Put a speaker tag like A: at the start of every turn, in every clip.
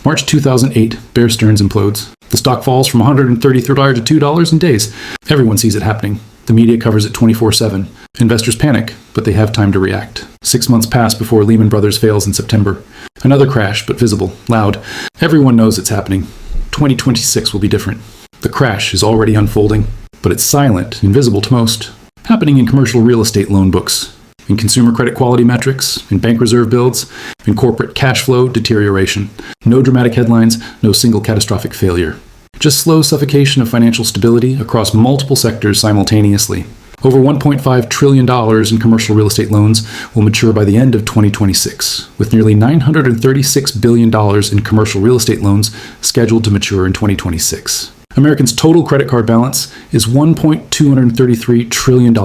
A: March 2008, Bear Stearns implodes. The stock falls from $133 to $2 in days. Everyone sees it happening. The media covers it 24/7. Investors panic, but they have time to react. 6 months pass before Lehman Brothers fails in September. Another crash, but visible, loud. Everyone knows it's happening. 2026 will be different. The crash is already unfolding, but it's silent, invisible to most. Happening in commercial real estate loan books, in consumer credit quality metrics, in bank reserve builds, in corporate cash flow deterioration. No dramatic headlines, no single catastrophic failure. Just slow suffocation of financial stability across multiple sectors simultaneously. Over $1.5 trillion in commercial real estate loans will mature by the end of 2026, with nearly $936 billion in commercial real estate loans scheduled to mature in 2026. Americans' total credit card balance is $1.233 trillion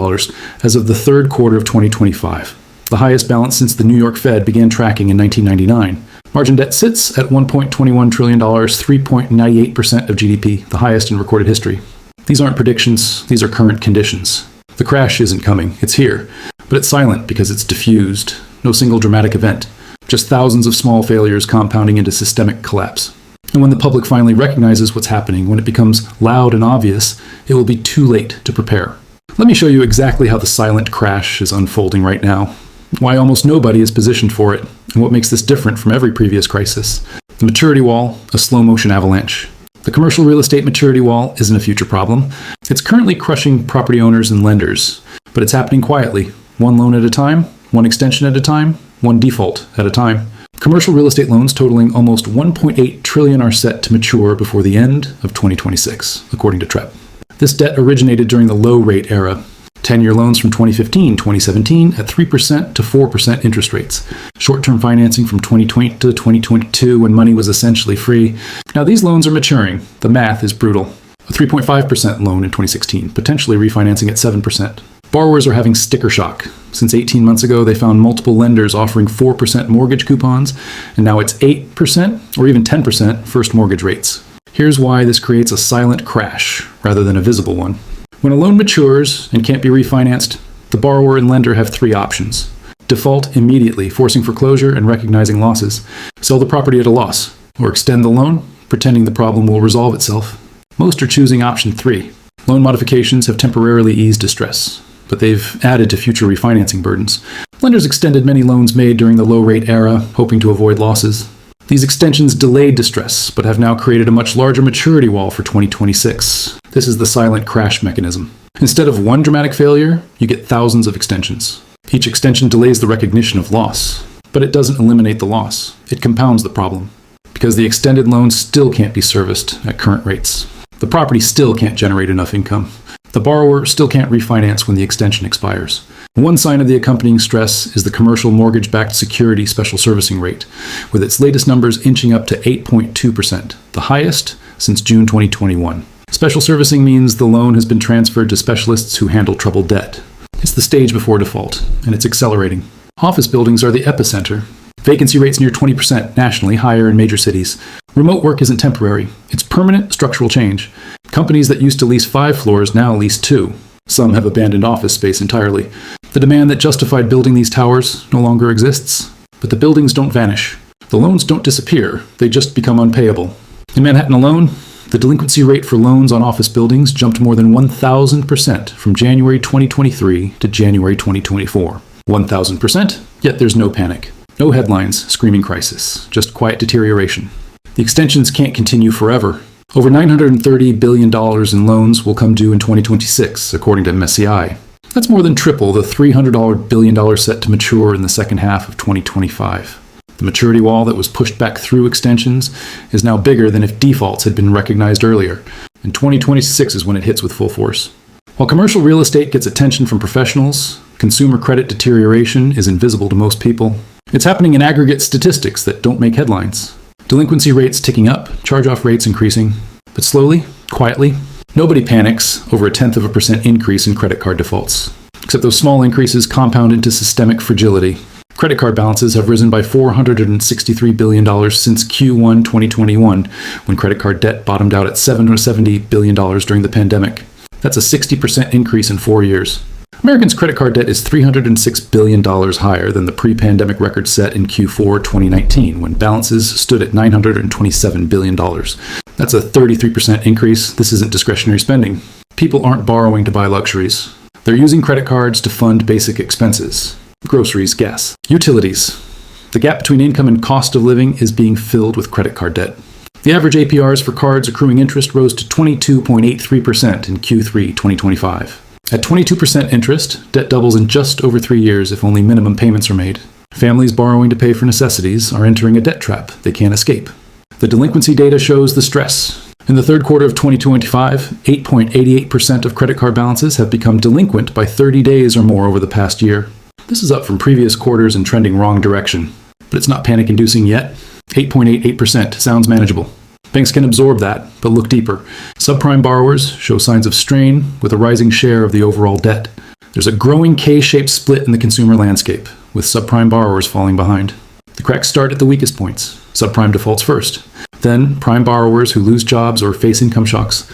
A: as of the third quarter of 2025, the highest balance since the New York Fed began tracking in 1999. Margin debt sits at $1.21 trillion, 3.98% of GDP, the highest in recorded history. These aren't predictions, these are current conditions. The crash isn't coming, it's here, but it's silent because it's diffused. No single dramatic event, just thousands of small failures compounding into systemic collapse. And when the public finally recognizes what's happening, when it becomes loud and obvious, it will be too late to prepare. Let me show you exactly how the silent crash is unfolding right now, why almost nobody is positioned for it, and what makes this different from every previous crisis. The maturity wall, a slow-motion avalanche. The commercial real estate maturity wall isn't a future problem. It's currently crushing property owners and lenders, but it's happening quietly, one loan at a time, one extension at a time, one default at a time. Commercial real estate loans totaling almost $1.8 trillion are set to mature before the end of 2026, according to TREP. This debt originated during the low-rate era. 10-year loans from 2015-2017 at 3% to 4% interest rates. Short-term financing from 2020 to 2022 when money was essentially free. Now these loans are maturing. The math is brutal. A 3.5% loan in 2016, potentially refinancing at 7%. Borrowers are having sticker shock. Since 18 months ago, they found multiple lenders offering 4% mortgage coupons, and now it's 8% or even 10% first mortgage rates. Here's why this creates a silent crash rather than a visible one. When a loan matures and can't be refinanced, the borrower and lender have three options. Default immediately, forcing foreclosure and recognizing losses. Sell the property at a loss, or extend the loan, pretending the problem will resolve itself. Most are choosing option 3. Loan modifications have temporarily eased distress, but they've added to future refinancing burdens. Lenders extended many loans made during the low-rate era, hoping to avoid losses. These extensions delayed distress, but have now created a much larger maturity wall for 2026. This is the silent crash mechanism. Instead of one dramatic failure, you get thousands of extensions. Each extension delays the recognition of loss, but it doesn't eliminate the loss. It compounds the problem, because the extended loan still can't be serviced at current rates. The property still can't generate enough income. The borrower still can't refinance when the extension expires. One sign of the accompanying stress is the commercial mortgage-backed security special servicing rate, with its latest numbers inching up to 8.2%, the highest since June 2021. Special servicing means the loan has been transferred to specialists who handle troubled debt. It's the stage before default, and it's accelerating. Office buildings are the epicenter. Vacancy rates near 20% nationally, higher in major cities. Remote work isn't temporary. It's permanent structural change. Companies that used to lease 5 floors now lease 2. Some have abandoned office space entirely. The demand that justified building these towers no longer exists. But the buildings don't vanish. The loans don't disappear. They just become unpayable. In Manhattan alone, the delinquency rate for loans on office buildings jumped more than 1,000% from January 2023 to January 2024. 1,000%, yet there's no panic. No headlines screaming crisis, just quiet deterioration. The extensions can't continue forever. Over $930 billion in loans will come due in 2026, according to MSCI. That's more than triple the $300 billion set to mature in the second half of 2025. The maturity wall that was pushed back through extensions is now bigger than if defaults had been recognized earlier, and 2026 is when it hits with full force. While commercial real estate gets attention from professionals, consumer credit deterioration is invisible to most people. It's happening in aggregate statistics that don't make headlines. Delinquency rates ticking up, charge-off rates increasing. But slowly, quietly, nobody panics over a 1/10% increase in credit card defaults. Except those small increases compound into systemic fragility. Credit card balances have risen by $463 billion since Q1 2021, when credit card debt bottomed out at $770 billion during the pandemic. That's a 60% increase in 4 years. Americans' credit card debt is $306 billion higher than the pre-pandemic record set in Q4 2019, when balances stood at $927 billion. That's a 33% increase. This isn't discretionary spending. People aren't borrowing to buy luxuries. They're using credit cards to fund basic expenses. Groceries, gas, utilities. The gap between income and cost of living is being filled with credit card debt. The average APRs for cards accruing interest rose to 22.83% in Q3 2025. At 22% interest, debt doubles in just over 3 years if only minimum payments are made. Families borrowing to pay for necessities are entering a debt trap they can't escape. The delinquency data shows the stress. In the third quarter of 2025, 8.88% of credit card balances have become delinquent by 30 days or more over the past year. This is up from previous quarters and trending wrong direction. But it's not panic-inducing yet. 8.88% sounds manageable. Banks can absorb that, but look deeper. Subprime borrowers show signs of strain with a rising share of the overall debt. There's a growing K-shaped split in the consumer landscape, with subprime borrowers falling behind. The cracks start at the weakest points. Subprime defaults first. Then, prime borrowers who lose jobs or face income shocks.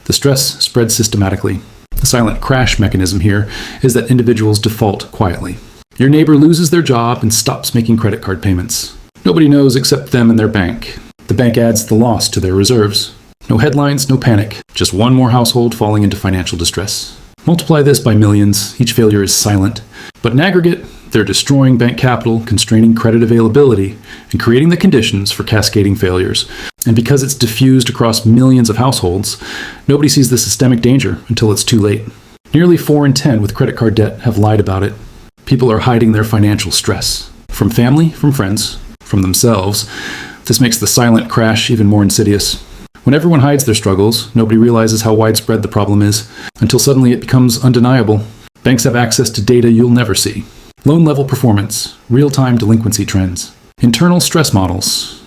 A: The stress spreads systematically. The silent crash mechanism here is that individuals default quietly. Your neighbor loses their job and stops making credit card payments. Nobody knows except them and their bank. The bank adds the loss to their reserves. No headlines, no panic. Just one more household falling into financial distress. Multiply this by millions. Each failure is silent. But in aggregate, they're destroying bank capital, constraining credit availability, and creating the conditions for cascading failures. And because it's diffused across millions of households, nobody sees the systemic danger until it's too late. Nearly 4 in 10 with credit card debt have lied about it. People are hiding their financial stress. From family, from friends, from themselves. This makes the silent crash even more insidious. When everyone hides their struggles, nobody realizes how widespread the problem is, until suddenly it becomes undeniable. Banks have access to data you'll never see. Loan level performance, real-time delinquency trends, internal stress models.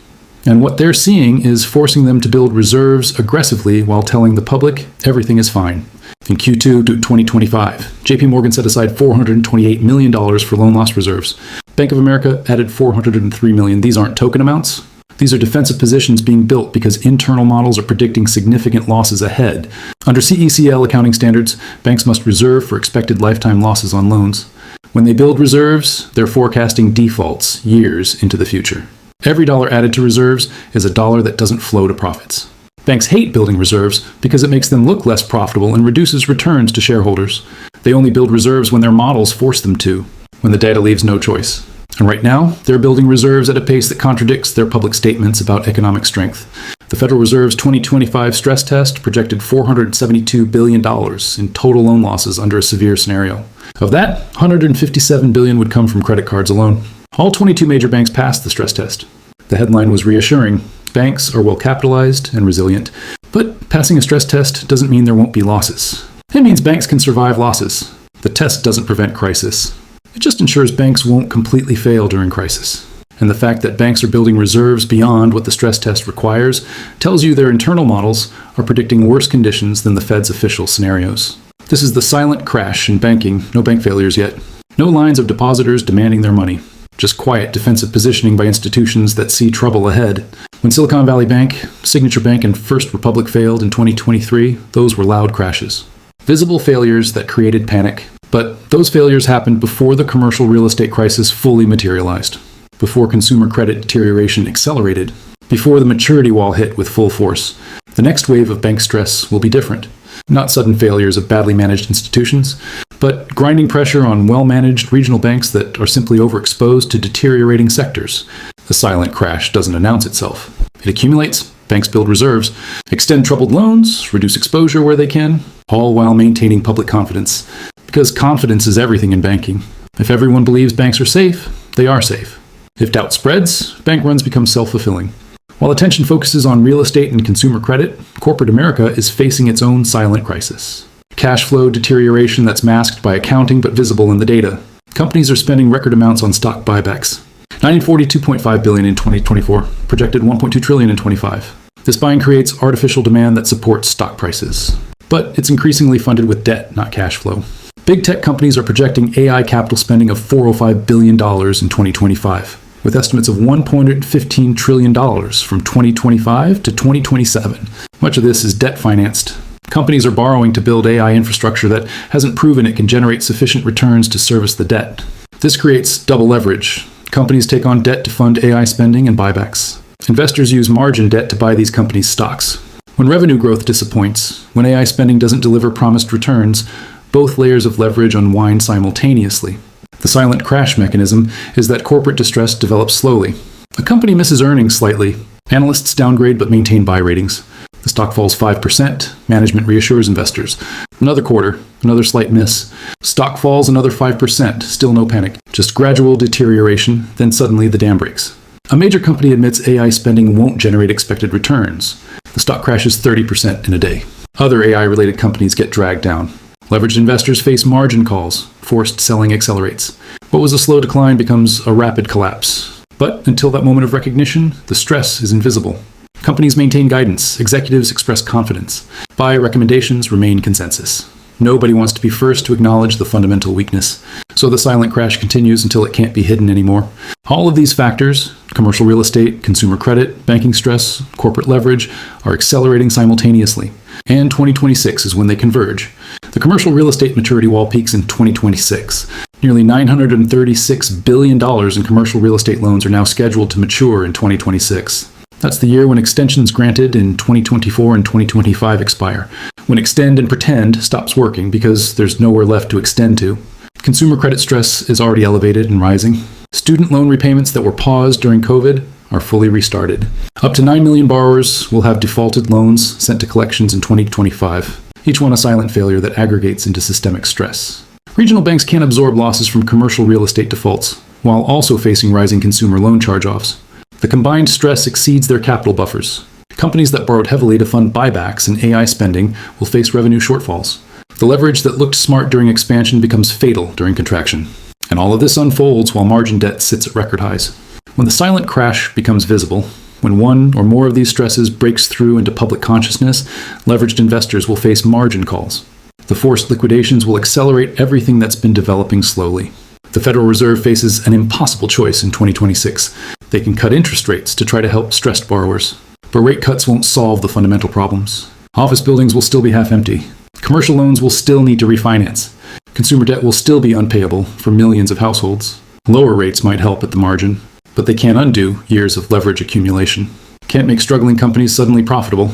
A: And what they're seeing is forcing them to build reserves aggressively while telling the public everything is fine. In Q2 2025, JP Morgan set aside $428 million for loan loss reserves. Bank of America added $403 million. These aren't token amounts. These are defensive positions being built because internal models are predicting significant losses ahead. Under CECL accounting standards, banks must reserve for expected lifetime losses on loans. When they build reserves, they're forecasting defaults years into the future. Every dollar added to reserves is a dollar that doesn't flow to profits. Banks hate building reserves because it makes them look less profitable and reduces returns to shareholders. They only build reserves when their models force them to, when the data leaves no choice. And right now, they're building reserves at a pace that contradicts their public statements about economic strength. The Federal Reserve's 2025 stress test projected $472 billion in total loan losses under a severe scenario. Of that, $157 billion would come from credit cards alone. All 22 major banks passed the stress test. The headline was reassuring. Banks are well capitalized and resilient. But passing a stress test doesn't mean there won't be losses. It means banks can survive losses. The test doesn't prevent crisis. It just ensures banks won't completely fail during crisis. And the fact that banks are building reserves beyond what the stress test requires tells you their internal models are predicting worse conditions than the Fed's official scenarios. This is the silent crash in banking. No bank failures yet. No lines of depositors demanding their money. Just quiet defensive positioning by institutions that see trouble ahead. When Silicon Valley Bank, Signature Bank, and First Republic failed in 2023, those were loud crashes. Visible failures that created panic. But those failures happened before the commercial real estate crisis fully materialized, before consumer credit deterioration accelerated, before the maturity wall hit with full force. The next wave of bank stress will be different. Not sudden failures of badly managed institutions, but grinding pressure on well-managed regional banks that are simply overexposed to deteriorating sectors. The silent crash doesn't announce itself. It accumulates, banks build reserves, extend troubled loans, reduce exposure where they can, all while maintaining public confidence. Because confidence is everything in banking. If everyone believes banks are safe, they are safe. If doubt spreads, bank runs become self-fulfilling. While attention focuses on real estate and consumer credit, corporate America is facing its own silent crisis. Cash flow deterioration that's masked by accounting but visible in the data. Companies are spending record amounts on stock buybacks. $942.5 billion in 2024, projected $1.2 trillion in 25. This buying creates artificial demand that supports stock prices. But it's increasingly funded with debt, not cash flow. Big tech companies are projecting AI capital spending of $405 billion in 2025, with estimates of $1.15 trillion from 2025 to 2027. Much of this is debt financed. Companies are borrowing to build AI infrastructure that hasn't proven it can generate sufficient returns to service the debt. This creates double leverage. Companies take on debt to fund AI spending and buybacks. Investors use margin debt to buy these companies' stocks. When revenue growth disappoints, when AI spending doesn't deliver promised returns, both layers of leverage unwind simultaneously. The silent crash mechanism is that corporate distress develops slowly. A company misses earnings slightly. Analysts downgrade but maintain buy ratings. The stock falls 5%. Management reassures investors. Another quarter, another slight miss. Stock falls another 5%. Still no panic. Just gradual deterioration, then suddenly the dam breaks. A major company admits AI spending won't generate expected returns. The stock crashes 30% in a day. Other AI-related companies get dragged down. Leveraged investors face margin calls. Forced selling accelerates. What was a slow decline becomes a rapid collapse. But until that moment of recognition, the stress is invisible. Companies maintain guidance. Executives express confidence. Buy recommendations remain consensus. Nobody wants to be first to acknowledge the fundamental weakness. So the silent crash continues until it can't be hidden anymore. All of these factors, commercial real estate, consumer credit, banking stress, corporate leverage, are accelerating simultaneously. And 2026 is when they converge. The commercial real estate maturity wall peaks in 2026. Nearly $936 billion in commercial real estate loans are now scheduled to mature in 2026. That's the year when extensions granted in 2024 and 2025 expire. When extend and pretend stops working because there's nowhere left to extend to. Consumer credit stress is already elevated and rising. Student loan repayments that were paused during COVID are fully restarted. Up to 9 million borrowers will have defaulted loans sent to collections in 2025, each one a silent failure that aggregates into systemic stress. Regional banks can't absorb losses from commercial real estate defaults, while also facing rising consumer loan charge-offs. The combined stress exceeds their capital buffers. Companies that borrowed heavily to fund buybacks and AI spending will face revenue shortfalls. The leverage that looked smart during expansion becomes fatal during contraction. And all of this unfolds while margin debt sits at record highs. When the silent crash becomes visible, when one or more of these stresses breaks through into public consciousness, leveraged investors will face margin calls. The forced liquidations will accelerate everything that's been developing slowly. The Federal Reserve faces an impossible choice in 2026. They can cut interest rates to try to help stressed borrowers. But rate cuts won't solve the fundamental problems. Office buildings will still be half empty. Commercial loans will still need to refinance. Consumer debt will still be unpayable for millions of households. Lower rates might help at the margin, but they can't undo years of leverage accumulation. Can't make struggling companies suddenly profitable.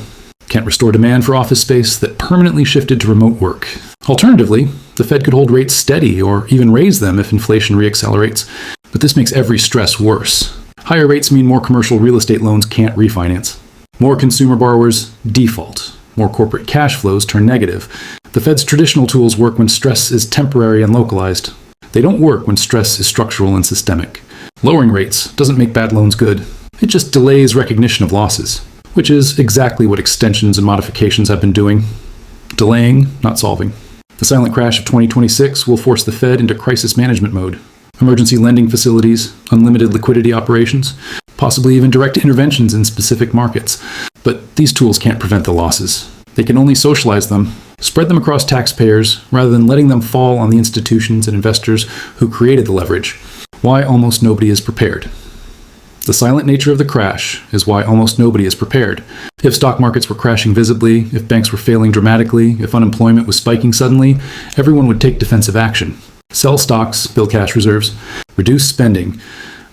A: Can't restore demand for office space that permanently shifted to remote work. Alternatively, the Fed could hold rates steady or even raise them if inflation reaccelerates, but this makes every stress worse. Higher rates mean more commercial real estate loans can't refinance. More consumer borrowers default. More corporate cash flows turn negative. The Fed's traditional tools work when stress is temporary and localized. They don't work when stress is structural and systemic. Lowering rates doesn't make bad loans good. It just delays recognition of losses, which is exactly what extensions and modifications have been doing. Delaying, not solving. The silent crash of 2026 will force the Fed into crisis management mode. Emergency lending facilities, unlimited liquidity operations, possibly even direct interventions in specific markets. But these tools can't prevent the losses. They can only socialize them, spread them across taxpayers, rather than letting them fall on the institutions and investors who created the leverage. Why almost nobody is prepared. The silent nature of the crash is why almost nobody is prepared. If stock markets were crashing visibly, if banks were failing dramatically, if unemployment was spiking suddenly, everyone would take defensive action. Sell stocks, build cash reserves, reduce spending.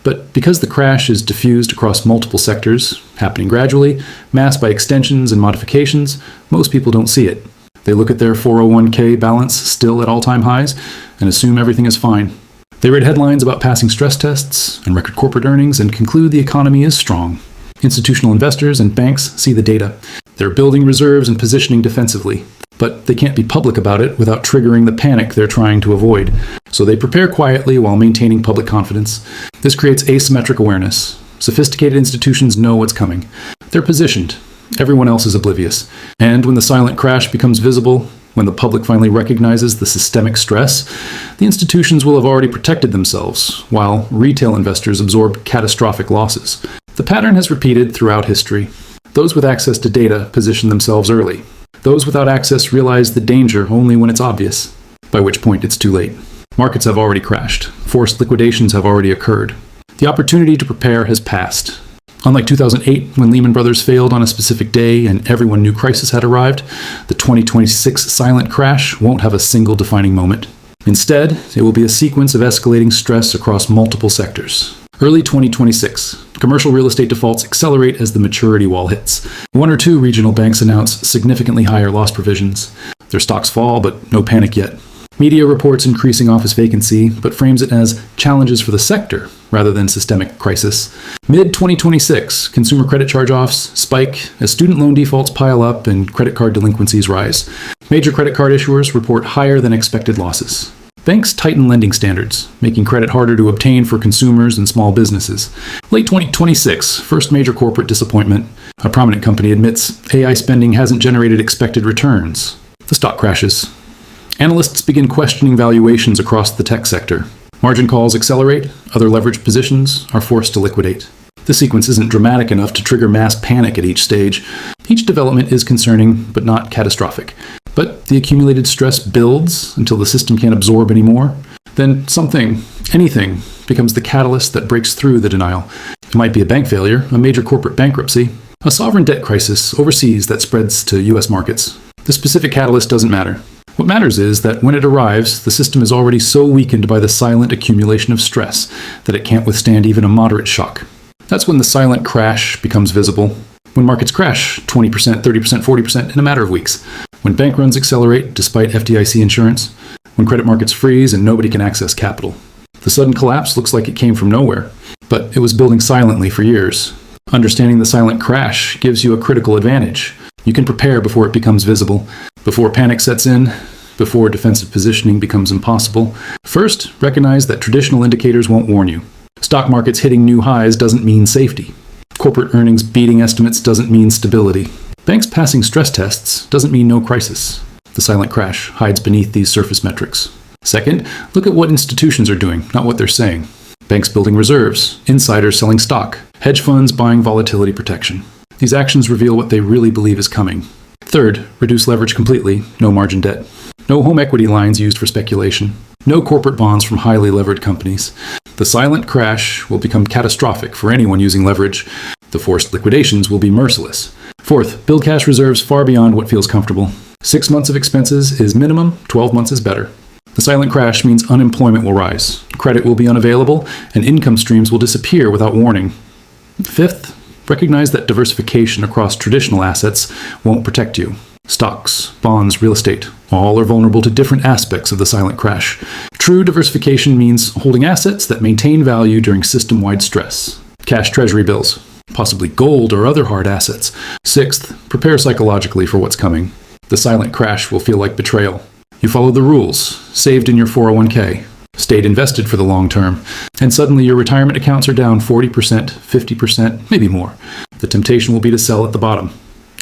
A: But because the crash is diffused across multiple sectors, happening gradually, masked by extensions and modifications, most people don't see it. They look at their 401k balance still at all-time highs and assume everything is fine. They read headlines about passing stress tests and record corporate earnings and conclude the economy is strong. Institutional investors and banks see the data. They're building reserves and positioning defensively. But they can't be public about it without triggering the panic they're trying to avoid. So they prepare quietly while maintaining public confidence. This creates asymmetric awareness. Sophisticated institutions know what's coming. They're positioned. Everyone else is oblivious. And when the silent crash becomes visible, when the public finally recognizes the systemic stress, the institutions will have already protected themselves, while retail investors absorb catastrophic losses. The pattern has repeated throughout history. Those with access to data position themselves early. Those without access realize the danger only when it's obvious, by which point it's too late. Markets have already crashed. Forced liquidations have already occurred. The opportunity to prepare has passed. Unlike 2008, when Lehman Brothers failed on a specific day and everyone knew crisis had arrived, the 2026 silent crash won't have a single defining moment. Instead, it will be a sequence of escalating stress across multiple sectors. Early 2026, commercial real estate defaults accelerate as the maturity wall hits. One or two regional banks announce significantly higher loss provisions. Their stocks fall, but no panic yet. Media reports increasing office vacancy, but frames it as challenges for the sector rather than systemic crisis. Mid-2026, consumer credit charge-offs spike as student loan defaults pile up and credit card delinquencies rise. Major credit card issuers report higher than expected losses. Banks tighten lending standards, making credit harder to obtain for consumers and small businesses. Late 2026, first major corporate disappointment. A prominent company admits AI spending hasn't generated expected returns. The stock crashes. Analysts begin questioning valuations across the tech sector. Margin calls accelerate, other leveraged positions are forced to liquidate. The sequence isn't dramatic enough to trigger mass panic at each stage. Each development is concerning, but not catastrophic. But the accumulated stress builds until the system can't absorb anymore. Then something, anything, becomes the catalyst that breaks through the denial. It might be a bank failure, a major corporate bankruptcy, a sovereign debt crisis overseas that spreads to US markets. The specific catalyst doesn't matter. What matters is that when it arrives, the system is already so weakened by the silent accumulation of stress that it can't withstand even a moderate shock. That's when the silent crash becomes visible. When markets crash 20%, 30%, 40% in a matter of weeks. When bank runs accelerate despite FDIC insurance. When credit markets freeze and nobody can access capital. The sudden collapse looks like it came from nowhere, but it was building silently for years. Understanding the silent crash gives you a critical advantage. You can prepare before it becomes visible, before panic sets in, before defensive positioning becomes impossible. First, recognize that traditional indicators won't warn you. Stock markets hitting new highs doesn't mean safety. Corporate earnings beating estimates doesn't mean stability. Banks passing stress tests doesn't mean no crisis. The silent crash hides beneath these surface metrics. Second, look at what institutions are doing, not what they're saying. Banks building reserves, insiders selling stock, hedge funds buying volatility protection. These actions reveal what they really believe is coming. Third, reduce leverage completely, no margin debt. No home equity lines used for speculation. No corporate bonds from highly levered companies. The silent crash will become catastrophic for anyone using leverage. The forced liquidations will be merciless. Fourth, build cash reserves far beyond what feels comfortable. 6 months of expenses is minimum, 12 months is better. The silent crash means unemployment will rise, credit will be unavailable, and income streams will disappear without warning. Fifth, recognize that diversification across traditional assets won't protect you. Stocks, bonds, real estate, all are vulnerable to different aspects of the silent crash. True diversification means holding assets that maintain value during system-wide stress. Cash treasury bills, possibly gold or other hard assets. Sixth, prepare psychologically for what's coming. The silent crash will feel like betrayal. You followed the rules, saved in your 401k, stayed invested for the long term, and suddenly your retirement accounts are down 40%, 50%, maybe more. The temptation will be to sell at the bottom.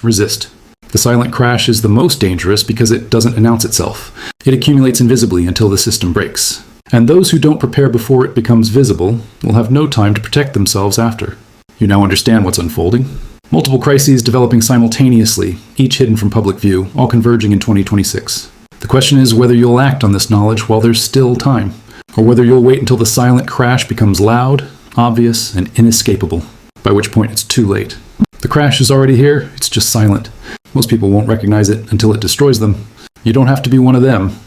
A: Resist. The silent crash is the most dangerous because it doesn't announce itself. It accumulates invisibly until the system breaks. And those who don't prepare before it becomes visible will have no time to protect themselves after. You now understand what's unfolding. Multiple crises developing simultaneously, each hidden from public view, all converging in 2026. The question is whether you'll act on this knowledge while there's still time, or whether you'll wait until the silent crash becomes loud, obvious, and inescapable, by which point it's too late. The crash is already here, it's just silent. Most people won't recognize it until it destroys them. You don't have to be one of them.